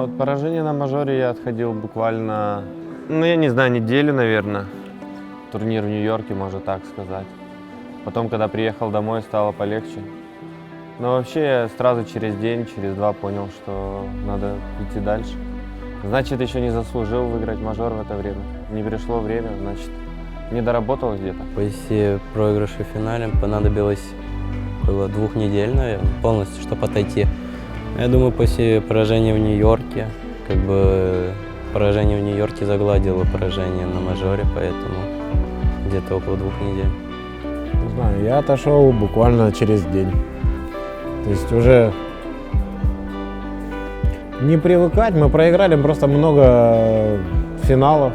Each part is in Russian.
От поражение на мажоре я отходил буквально, я не знаю, неделю, наверное. Турнир в Нью-Йорке, можно так сказать. Потом, когда приехал домой, стало полегче. Но вообще я сразу через день, через два понял, что надо идти дальше. Значит, еще не заслужил выиграть мажор в это время. Не пришло время, значит, не доработал где-то. После проигрыша в финале понадобилось было 2 недель, наверное, полностью, чтобы отойти. Я думаю, после поражения в Нью-Йорке, поражение в Нью-Йорке загладило поражение на мажоре, поэтому где-то около 2 недель. Не знаю, я отошел буквально через день. То есть уже не привыкать, мы проиграли просто много финалов.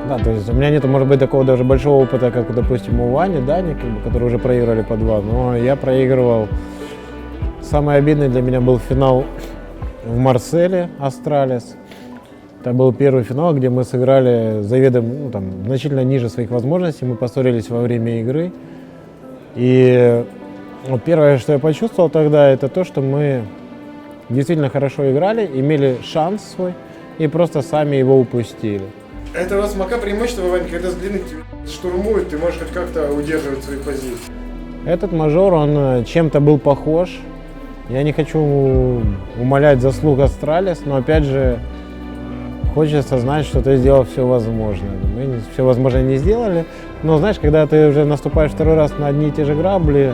Да, то есть у меня нет, может быть, такого даже большого опыта, как, допустим, у Вани, Дани, которые уже проиграли по 2, но я проигрывал. Самый обидный для меня был финал в Марселе, Астралис. Это был первый финал, где мы сыграли заведомо, значительно ниже своих возможностей, мы поссорились во время игры. И вот первое, что я почувствовал тогда, это то, что мы действительно хорошо играли, имели шанс свой и просто сами его упустили. Это у вас Мака преимущество, Вань, когда с длины тебя штурмуют, ты можешь хоть как-то удерживать свои позиции. Этот мажор, он чем-то был похож. Я не хочу умалять заслуг Астралис, но опять же хочется знать, что ты сделал все возможное. Мы все возможное не сделали, но знаешь, когда ты уже наступаешь второй раз на одни и те же грабли,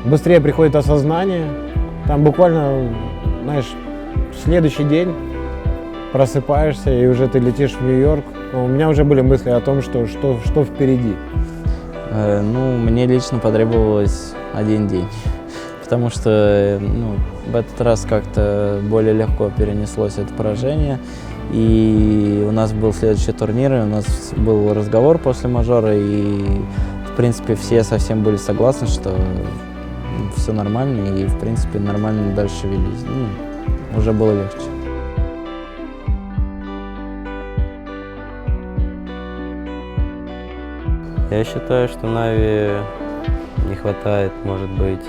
быстрее приходит осознание. Там буквально, знаешь, в следующий день просыпаешься и уже ты летишь в Нью-Йорк. У меня уже были мысли о том, что впереди. Мне лично потребовалось 1 день, потому что в этот раз как-то более легко перенеслось это поражение. И у нас был следующий турнир, и у нас был разговор после мажора, и в принципе все совсем были согласны, что все нормально, и в принципе нормально дальше велись. Уже было легче. Я считаю, что Нави не хватает, может быть,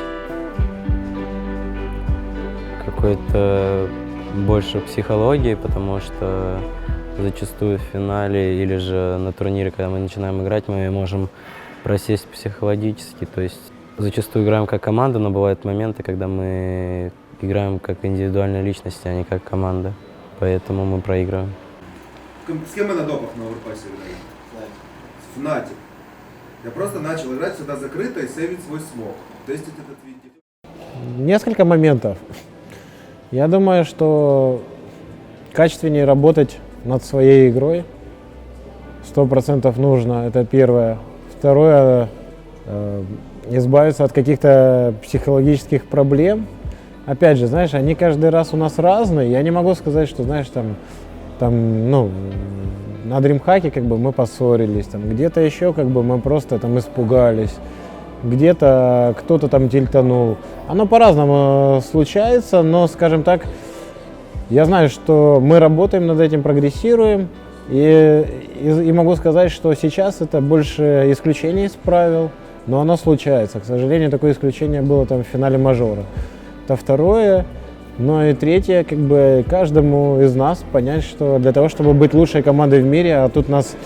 какой-то больше психологии, потому что зачастую в финале или же на турнире, когда мы начинаем играть, мы можем просесть психологически. То есть зачастую играем как команда, но бывают моменты, когда мы играем как индивидуальные личности, а не как команда. Поэтому мы проигрываем. С кем мы на допах на оверпассе играли? С Fnatic. Я просто начал играть сюда закрыто и сейвить свой смог. Тестить этот видео. Несколько моментов. Я думаю, что качественнее работать над своей игрой 100% нужно, это первое. Второе, избавиться от каких-то психологических проблем. Опять же, знаешь, они каждый раз у нас разные. Я не могу сказать, что, знаешь, на дримхаке мы поссорились, где-то еще мы просто испугались, где-то кто-то тильтанул. Оно по-разному случается, но, скажем так, я знаю, что мы работаем над этим, прогрессируем, и могу сказать, что сейчас это больше исключение из правил, но оно случается. К сожалению, такое исключение было в финале мажора. Это второе. Ну и третье, каждому из нас понять, что для того, чтобы быть лучшей командой в мире, а тут у нас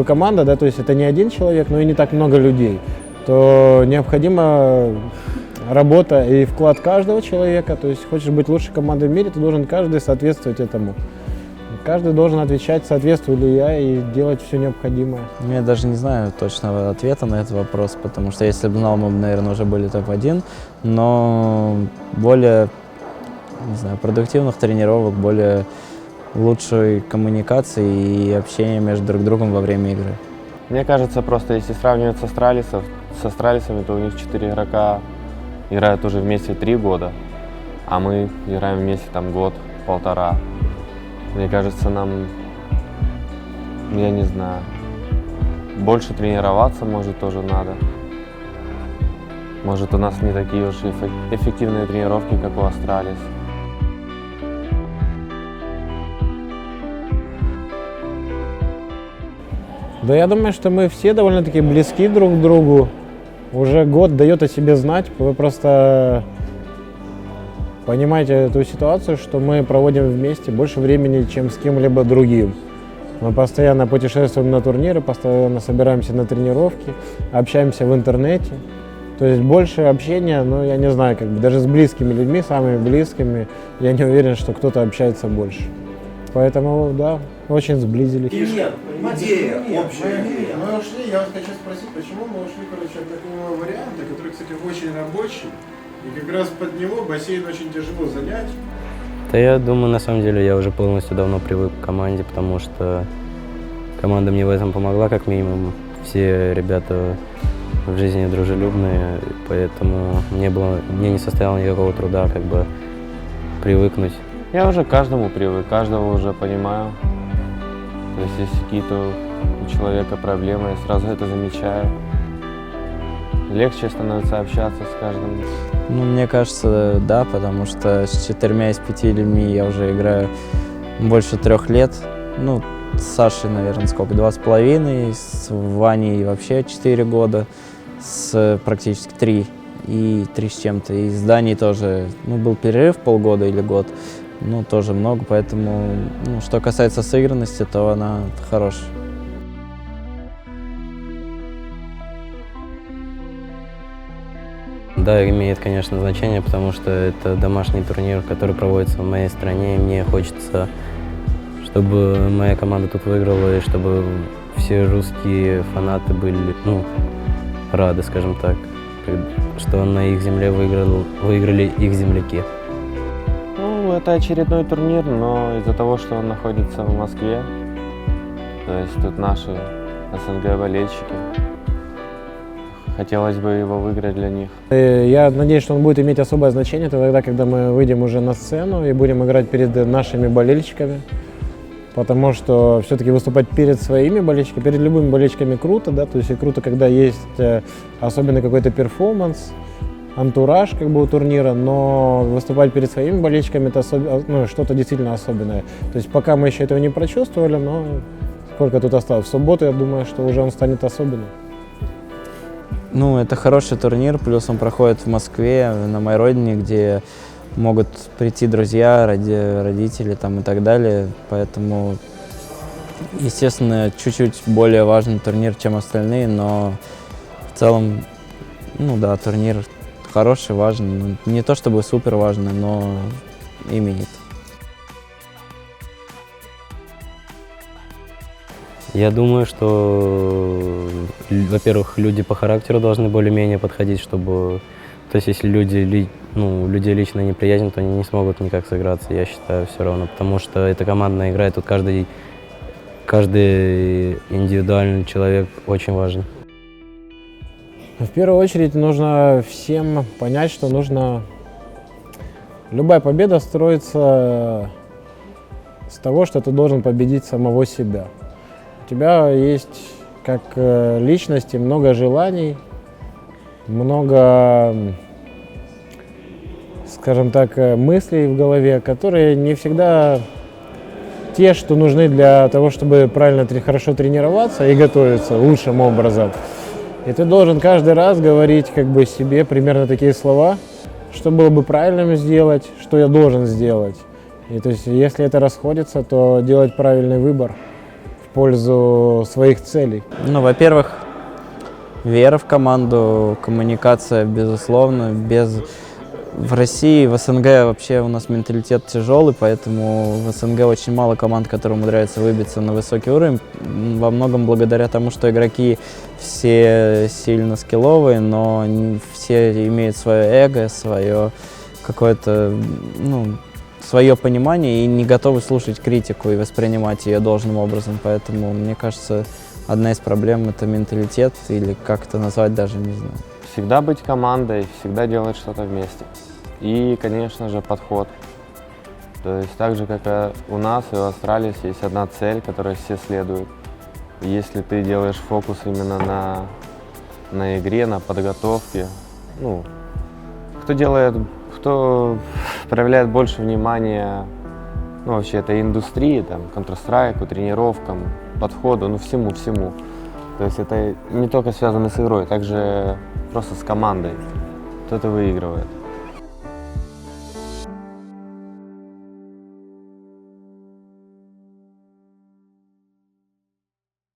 команда, да, то есть это не один человек, но и не так много людей, то необходима работа и вклад каждого человека. То есть хочешь быть лучшей командой в мире, ты должен каждый соответствовать этому. Каждый должен отвечать, соответствую ли я, и делать все необходимое. Я даже не знаю точного ответа на этот вопрос, потому что если бы знал, мы бы, наверное, уже были топ-1, но более, продуктивных тренировок, более лучшей коммуникации и общения между друг другом во время игры. Мне кажется, просто если сравнивать с Астралисами, то у них 4 игрока играют уже вместе 3 года, а мы играем вместе год-полтора. Мне кажется, нам, я не знаю, больше тренироваться, может, тоже надо. Может, у нас не такие уж эффективные тренировки, как у Астралис. Да, я думаю, что мы все довольно-таки близки друг к другу. Уже год дает о себе знать. Вы просто понимать эту ситуацию, что мы проводим вместе больше времени, чем с кем-либо другим. Мы постоянно путешествуем на турниры, постоянно собираемся на тренировки, общаемся в интернете. То есть больше общения, ну, я не знаю, как бы даже с близкими людьми, самыми близкими, я не уверен, что кто-то общается больше. Поэтому, да, очень сблизились. Идея, общая идея. Мы ушли, я вас хочу спросить, почему мы ушли, короче, от такого варианта, который, кстати, очень рабочий, и как раз под него бассейн очень тяжело занять. Да я думаю, на самом деле, я уже полностью давно привык к команде, потому что команда мне в этом помогла, как минимум. Все ребята в жизни дружелюбные, поэтому мне не составило никакого труда как бы привыкнуть. Я уже к каждому привык, каждого уже понимаю. То есть если какие-то у человека проблемы, я сразу это замечаю. Легче становится общаться с каждым. Ну, мне кажется, да, потому что с 4 из 5 людьми я уже играю больше 3 лет. Ну, с Сашей, наверное, сколько, 2,5, с Ваней вообще 4 года, с практически 3 и 3 с чем-то. И с Даней тоже, ну, был перерыв полгода или год, ну, тоже много, поэтому, ну, что касается сыгранности, то она хорошая. Да, имеет, конечно, значение, потому что это домашний турнир, который проводится в моей стране, и мне хочется, чтобы моя команда тут выиграла, и чтобы все русские фанаты были, ну, рады, скажем так, что на их земле выиграли их земляки. Ну, это очередной турнир, но из-за того, что он находится в Москве, то есть тут наши СНГ болельщики, хотелось бы его выиграть для них. Я надеюсь, что он будет иметь особое значение тогда, когда мы выйдем уже на сцену и будем играть перед нашими болельщиками. Потому что все-таки выступать перед своими болельщиками, перед любыми болельщиками круто, да, то есть и круто, когда есть особенный какой-то перформанс, антураж как бы у турнира, но выступать перед своими болельщиками это ну, что-то действительно особенное. То есть пока мы еще этого не прочувствовали, но сколько тут осталось? В субботу, я думаю, что уже он станет особенным. Ну, это хороший турнир, плюс он проходит в Москве, на моей родине, где могут прийти друзья, родители там и так далее. Поэтому, естественно, чуть-чуть более важный турнир, чем остальные, но в целом, ну да, турнир хороший, важный. Не то чтобы супер важный, но имеет. Я думаю, что, во-первых, люди по характеру должны более-менее подходить, чтобы... То есть если людей лично неприязнь, то они не смогут никак сыграться, я считаю, все равно. Потому что это командная игра, и тут каждый индивидуальный человек очень важен. В первую очередь нужно всем понять, что любая победа строится с того, что ты должен победить самого себя. У тебя есть как личности много желаний, много, скажем так, мыслей в голове, которые не всегда те, что нужны для того, чтобы правильно, хорошо тренироваться и готовиться лучшим образом. И ты должен каждый раз говорить как бы себе примерно такие слова, что было бы правильным сделать, что я должен сделать. И то есть, если это расходится, то делать правильный выбор в пользу своих целей. Ну, во-первых, вера в команду, коммуникация, безусловно. В России, в СНГ вообще у нас менталитет тяжелый, поэтому в СНГ очень мало команд, которые умудряются выбиться на высокий уровень. Во многом благодаря тому, что игроки все сильно скилловые, но все имеют свое эго, свое какое-то, свое понимание и не готовы слушать критику и воспринимать ее должным образом. Поэтому, мне кажется, одна из проблем – это менталитет, или как это назвать, даже не знаю. Всегда быть командой, всегда делать что-то вместе. И, конечно же, подход. То есть так же, как и у нас и в Австралии есть одна цель, которой все следуют. И если ты делаешь фокус именно на игре, на подготовке, кто проявляет больше внимания вообще этой индустрии, там, Counter-Strike, тренировкам, подходу, всему. То есть это не только связано с игрой, также просто с командой. Кто-то выигрывает.